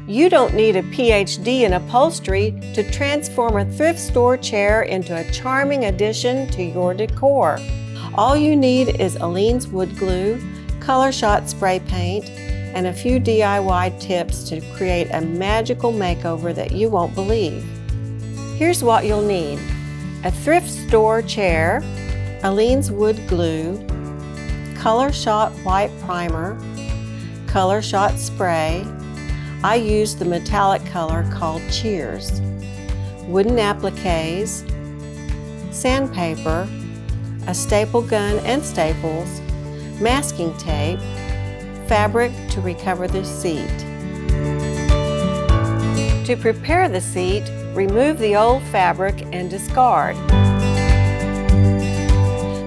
You don't need a PhD in upholstery to transform a thrift store chair into a charming addition to your decor. All you need is Aleene's wood glue, COLORSHOT spray paint, and a few DIY tips to create a magical makeover that you won't believe. Here's what you'll need: a thrift store chair, Aleene's wood glue, COLORSHOT white primer, COLORSHOT spray. I used the metallic color called Cheers, wooden appliques, sandpaper, a staple gun and staples, masking tape, fabric to recover the seat. To prepare the seat, remove the old fabric and discard.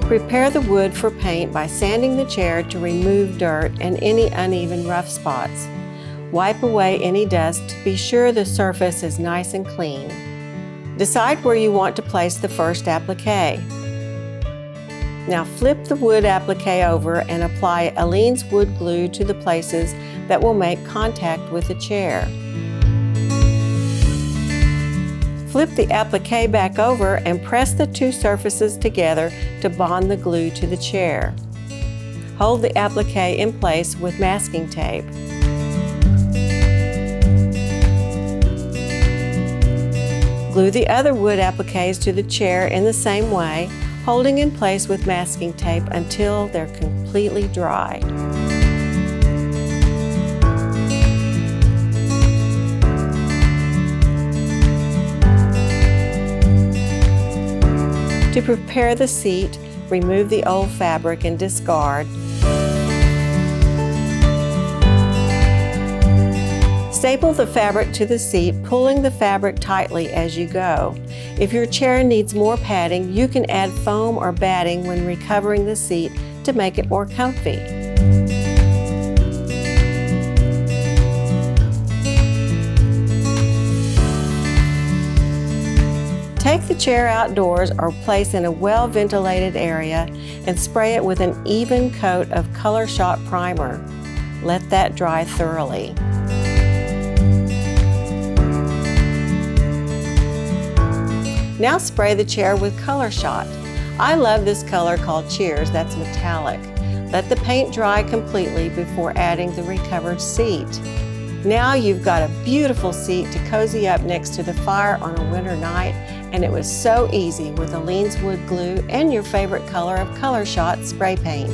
Prepare the wood for paint by sanding the chair to remove dirt and any uneven rough spots. Wipe away any dust to be sure the surface is nice and clean. Decide where you want to place the first applique. Now flip the wood applique over and apply Aleene's wood glue to the places that will make contact with the chair. Flip the applique back over and press the two surfaces together to bond the glue to the chair. Hold the applique in place with masking tape. Glue the other wood appliques to the chair in the same way, holding in place with masking tape until they're completely dry. To prepare the seat, remove the old fabric and discard. Staple the fabric to the seat, pulling the fabric tightly as you go. If your chair needs more padding, you can add foam or batting when recovering the seat to make it more comfy. Take the chair outdoors or place in a well-ventilated area and spray it with an even coat of COLORSHOT primer. Let that dry thoroughly. Now spray the chair with COLORSHOT. I love this color called Cheers, that's metallic. Let the paint dry completely before adding the recovered seat. Now you've got a beautiful seat to cozy up next to the fire on a winter night, and it was so easy with Aleene's wood glue and your favorite color of COLORSHOT spray paint.